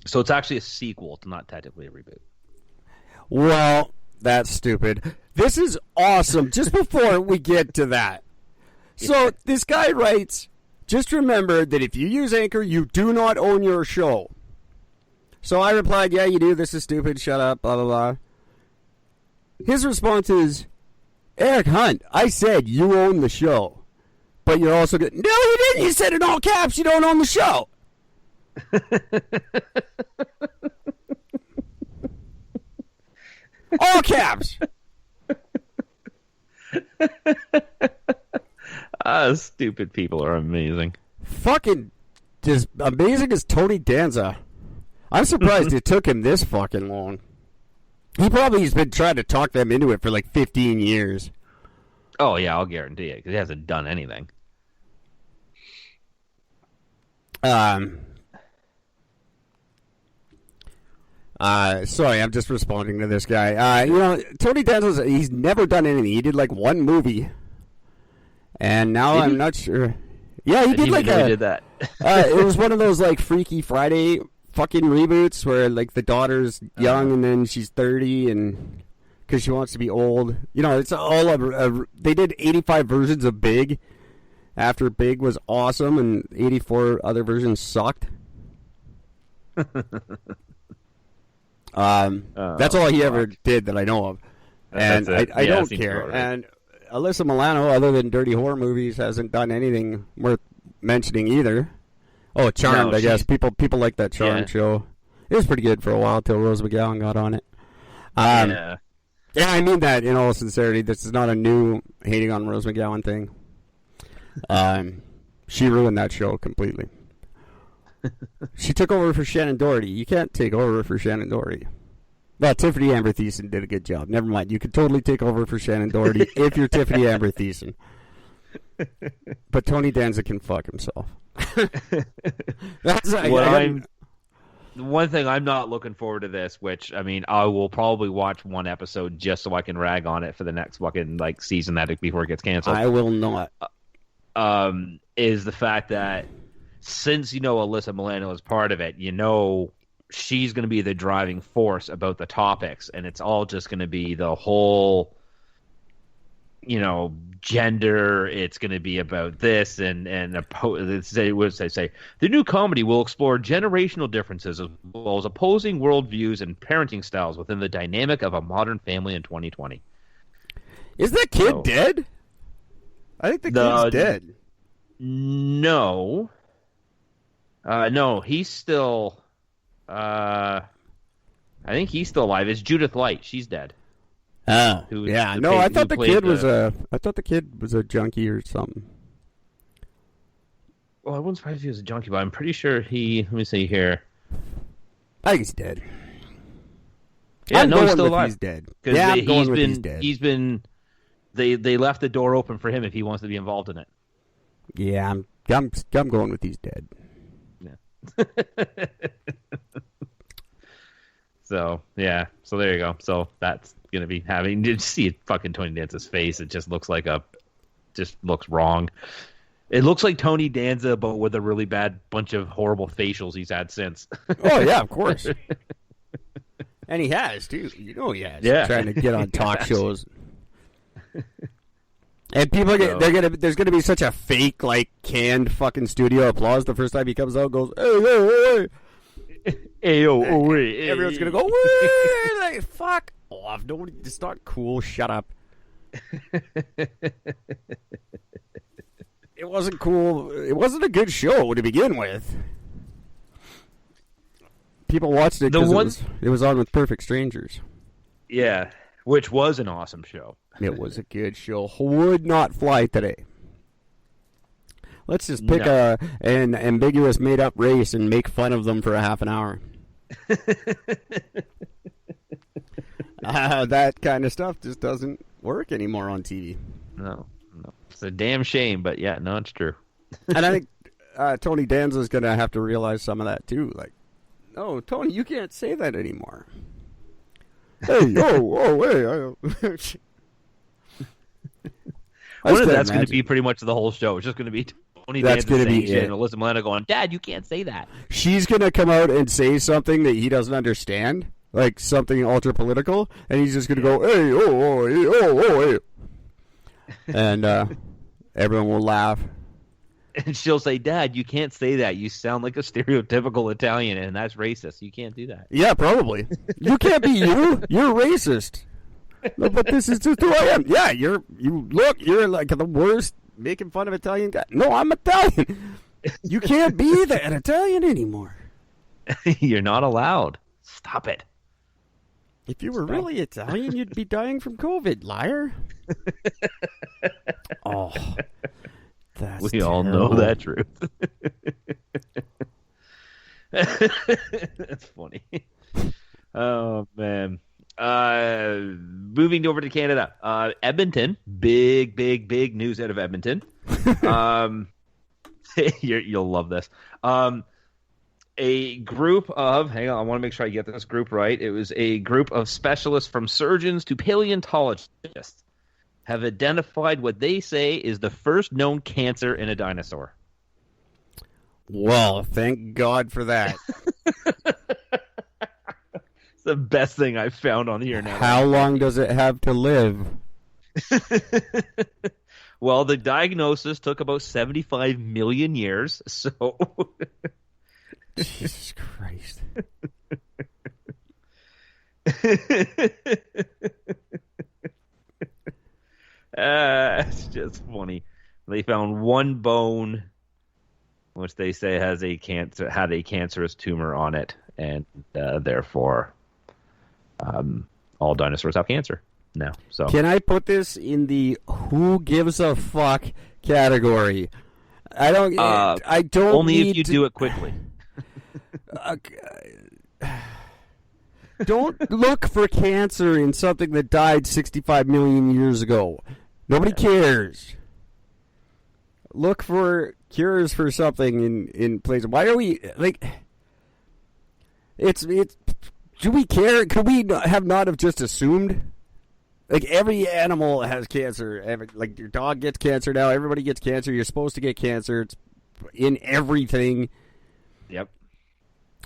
So it's actually a sequel. It's not technically a reboot. Well, that's stupid. This is awesome. Just before we get to that. So this guy writes, just remember that if you use Anchor, you do not own your show. So I replied, yeah, you do. This is stupid. Shut up. Blah, blah, blah. His response is, Eric Hunt, I said you own the show. But you're also good. No, you didn't. You said in all caps you don't own the show. All caps. Stupid people are amazing. Fucking as amazing as Tony Danza. I'm surprised it took him this fucking long. He probably has been trying to talk them into it for like 15 years. Oh, yeah, I'll guarantee it, because he hasn't done anything. Sorry, I'm just responding to this guy. Tony Danza, he's never done anything. He did like one movie. And now I'm not sure. Yeah, he did like he did that. It was one of those like Freaky Friday fucking reboots where like the daughter's young and then she's 30 and because she wants to be old. You know, it's all they did 85 versions of Big after Big was awesome and 84 other versions sucked. That's all he ever did that I know of. And I don't care. Right. And Alyssa Milano, other than dirty horror movies, hasn't done anything worth mentioning either. Oh, Charmed, I guess. People like that Charmed show. It was pretty good for a while till Rose McGowan got on it. Yeah, I mean that in all sincerity. This is not a new hating on Rose McGowan thing. She ruined that show completely. She took over for Shannon Doherty. You can't take over for Shannon Doherty. Well, Tiffany Amber Thiessen did a good job. Never mind. You could totally take over for Shannon Doherty if you're Tiffany Amber Thiessen. But Tony Danza can fuck himself. That's the one thing I'm not looking forward to this, which I mean, I will probably watch one episode just so I can rag on it for the next fucking like season before it gets canceled. I will not. Is the fact that since Alyssa Milano is part of it, she's going to be the driving force about the topics, and it's all just going to be the whole, gender. It's going to be about this and what they say. The new comedy will explore generational differences as well as opposing worldviews and parenting styles within the dynamic of a modern family in 2020. Is that kid dead? I think the kid's dead. No. No, he's still. I think he's still alive. It's Judith Light. She's dead. Oh, yeah. No, I thought the kid was a junkie or something. Well, I wasn't surprised if he was a junkie, but I'm pretty sure he. Let me see here. I think he's dead. Yeah, no, he's still alive. He's dead. Yeah, he's dead. He's been. They left the door open for him if he wants to be involved in it. Yeah, I'm going with he's dead. Yeah. So there you go. So that's gonna be having. Did you see fucking Tony Danza's face? It just looks looks wrong. It looks like Tony Danza, but with a really bad bunch of horrible facials he's had since. Oh yeah, of course. And he has too. He has. Yeah, trying to get on talk shows. And people there's gonna be such a fake like canned fucking studio applause the first time he comes out. Goes hey. Hey. Everyone's gonna go wee, like fuck off. Nobody, it's not cool. Shut up. It wasn't cool. It wasn't a good show to begin with. People watched it because it was on with Perfect Strangers. Yeah, which was an awesome show. It was a good show. Would not fly today. Let's just pick an ambiguous made-up race and make fun of them for a half an hour. That kind of stuff just doesn't work anymore on TV. No. It's a damn shame, but yeah, no, it's true. And I think Tony Danza is going to have to realize some of that, too. Like, no, Tony, you can't say that anymore. Hey, hey. That's going to be pretty much the whole show. It's just going to be That's going to be shit, it. and Alyssa Milano going, "Dad, you can't say that." She's going to come out and say something that he doesn't understand, like something ultra political, and he's just going to go, "Hey, oh, hey, oh, hey," and everyone will laugh. And she'll say, "Dad, you can't say that. You sound like a stereotypical Italian, and that's racist. You can't do that." Yeah, probably. You can't be you. You're racist. No, but this is just who I am. Yeah, you're like the worst making fun of Italian guy. No, I'm Italian. You can't be that Italian anymore. You're not allowed. Stop it. If you were really Italian, you'd be dying from COVID, liar. Oh, that's we all know that truth. That's funny. Oh, man. Moving over to Canada. Edmonton. Big news out of Edmonton. You'll love this. A group of, hang on, I want to make sure I get this group right. It was a group of specialists from surgeons to paleontologists have identified what they say is the first known cancer in a dinosaur. Well, thank God for that. It's the best thing I've found on the internet. How long does it have to live? Well, the diagnosis took about 75 million years, so... Jesus Christ. It's just funny. They found one bone, which they say had a cancerous tumor on it, and therefore, all dinosaurs have cancer now. So, can I put this in the "who gives a fuck" category? I don't. Only need if you do it quickly. Don't look for cancer in something that died 65 million years ago. Nobody cares. Look for cures for something in places. Why are we like? It's. Do we care? Could we have not have just assumed? Like every animal has cancer. Like your dog gets cancer now. Everybody gets cancer. You're supposed to get cancer. It's in everything. Yep.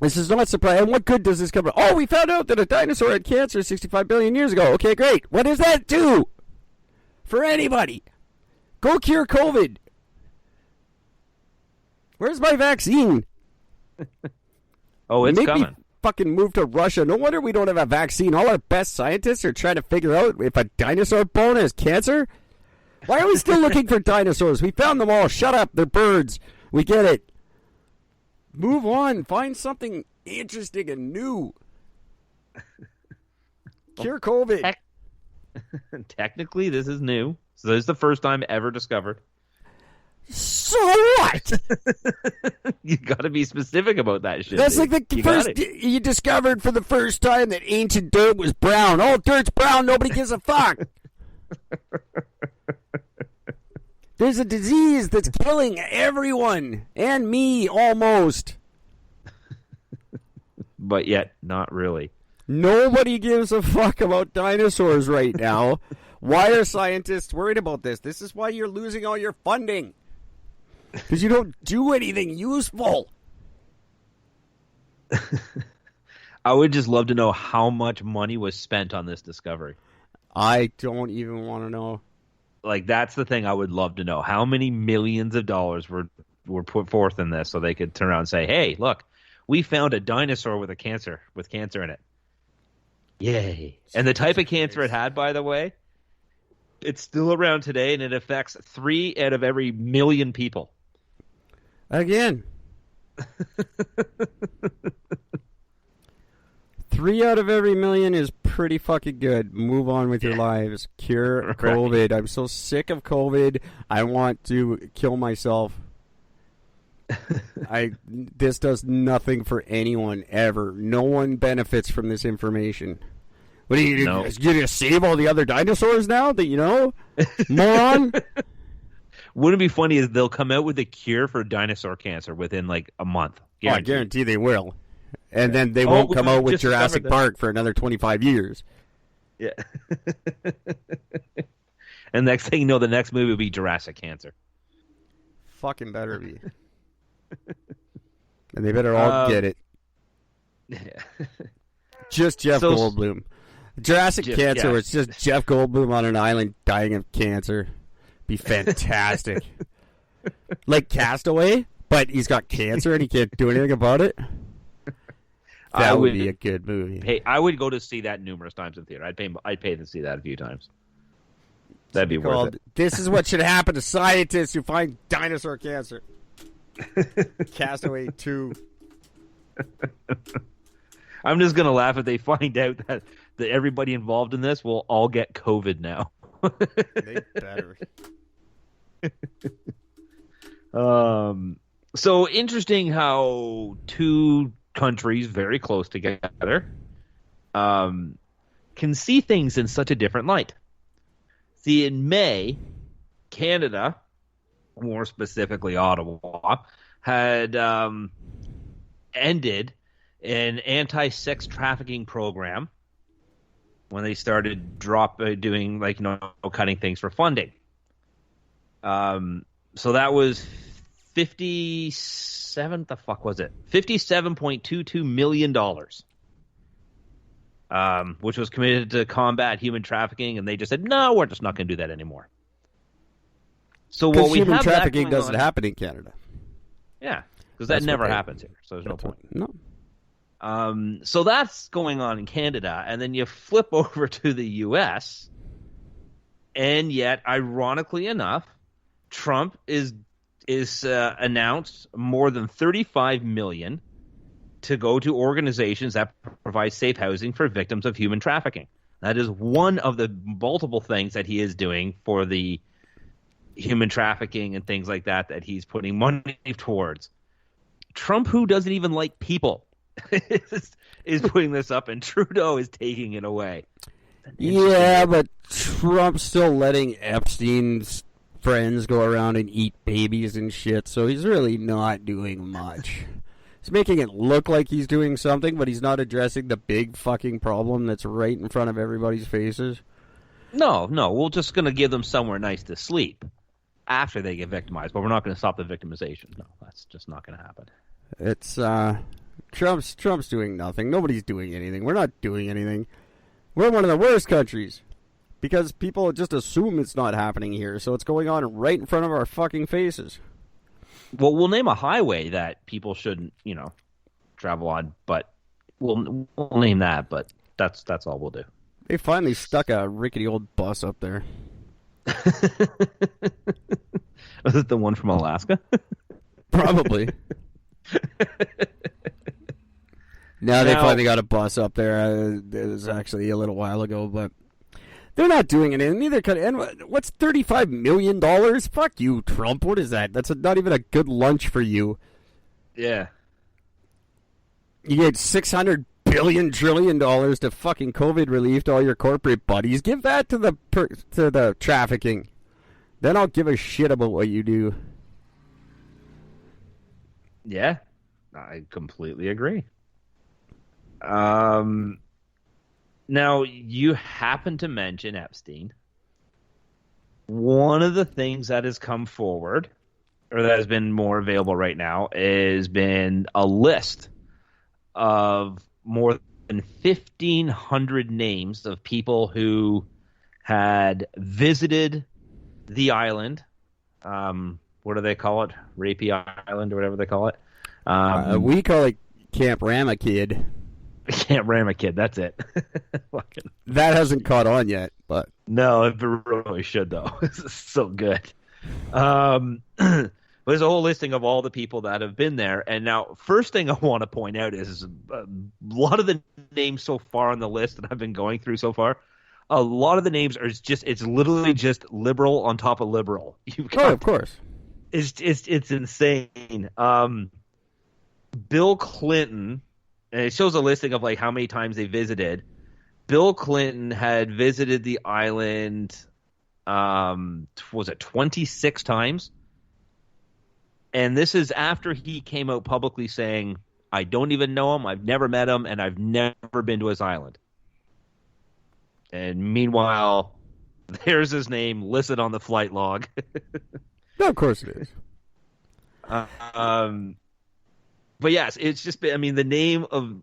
This is not surprising. And what good does this come from? Oh, we found out that a dinosaur had cancer 65 billion years ago. Okay, great. What does that do for anybody? Go cure COVID. Where's my vaccine? Oh, it's coming. Me fucking move to Russia. No wonder we don't have a vaccine. All our best scientists are trying to figure out if a dinosaur bone has cancer. Why are we still looking for dinosaurs? We found them all. Shut up. They're birds. We get it. Move on. Find something interesting and new. Cure COVID. Technically, this is new. So this is the first time ever discovered. So what? You got to be specific about that shit. That's like the first you discovered for the first time that ancient dirt was brown. Oh, dirt's brown. Nobody gives a fuck. There's a disease that's killing everyone and me almost. But yet, not really. Nobody gives a fuck about dinosaurs right now. Why are scientists worried about this? This is why you're losing all your funding. Because you don't do anything useful. I would just love to know how much money was spent on this discovery. I don't even want to know. Like, that's the thing I would love to know. How many millions of dollars were put forth in this so they could turn around and say, hey, look, we found a dinosaur with cancer in it. Yay. And the type of cancer it had, by the way, it's still around today, and it affects 3 out of every million people. Again. 3 out of every million is pretty fucking good. Move on with your lives. Cure COVID. Right. I'm so sick of COVID. I want to kill myself. This does nothing for anyone ever. No one benefits from this information. What are you do? No. You're gonna save all the other dinosaurs now that you know? Moron. Wouldn't it be funny is they'll come out with a cure for dinosaur cancer within like a month. Guaranteed. Oh, I guarantee they will. And then they won't come out with Jurassic Park for another 25 years. Yeah. And next thing you know, the next movie will be Jurassic Cancer. fucking better be. And they better all get it. Yeah. Just Jeff Goldblum. Jurassic Cancer, where it's just Jeff Goldblum on an island dying of cancer. Be fantastic. Like Castaway, but he's got cancer and he can't do anything about it. That would be a good movie. I would go to see that numerous times in theater. I'd pay to see that a few times. That'd be worth it. This is what should happen to scientists who find dinosaur cancer. Castaway 2. I'm just gonna laugh if they find out that everybody involved in this will all get COVID now. They better. So interesting how two countries very close together can see things in such a different light. See, in May, Canada, more specifically Ottawa, had ended an anti-sex trafficking program when they started doing cutting things for funding. So that was $57.22 million, which was committed to combat human trafficking, and they just said, no, we're just not going to do that anymore. So what we human have trafficking doesn't happen in Canada. Yeah, because that never happens here, so there's no point. No. So that's going on in Canada, and then you flip over to the U.S., and yet, ironically enough, Trump is announced more than $35 million to go to organizations that provide safe housing for victims of human trafficking. That is one of the multiple things that he is doing for the human trafficking and things like that he's putting money towards. Trump, who doesn't even like people, is putting this up, and Trudeau is taking it away. Yeah, but Trump's still letting Epstein's friends go around and eat babies and shit, so he's really not doing much. He's making it look like he's doing something, but he's not addressing the big fucking problem that's right in front of everybody's faces. No, we're just going to give them somewhere nice to sleep after they get victimized, but we're not going to stop the victimization. No, that's just not going to happen. It's Trump's doing nothing. Nobody's doing anything. We're not doing anything. We're one of the worst countries because people just assume it's not happening here, so it's going on right in front of our fucking faces. Well, we'll name a highway that people shouldn't, travel on, but we'll name that, but that's all we'll do. They finally stuck a rickety old bus up there. Was it the one from Alaska? Probably. Now they finally got a bus up there. It was actually a little while ago, but they're not doing it. Neither could. And what's $35 million? Fuck you, Trump. What is that? That's not even a good lunch for you. Yeah. You get $600 billion trillion to fucking COVID relief to all your corporate buddies. Give that to the trafficking. Then I'll give a shit about what you do. Yeah, I completely agree. Now, you happen to mention Epstein. One of the things that has come forward, or that has been more available right now, has been a list of more than 1,500 names of people who had visited the island. What do they call it? Rapey Island or whatever they call it. We call it Camp Ramakid. Camp Ramakid, that's it. That hasn't caught on yet, but no, it really should though. This is so good. There's a whole listing of all the people that have been there, and now first thing I want to point out is a lot of the names so far on the list that I've been going through so far. A lot of the names are it's literally just liberal on top of liberal. Of course. It's insane. Bill Clinton, and it shows a listing of like how many times they visited. Bill Clinton had visited the island, was it 26 times? And this is after he came out publicly saying, I don't even know him, I've never met him, and I've never been to his island. And meanwhile, there's his name listed on the flight log. No, of course it is. Um, but yes, it's just been, I mean, the name of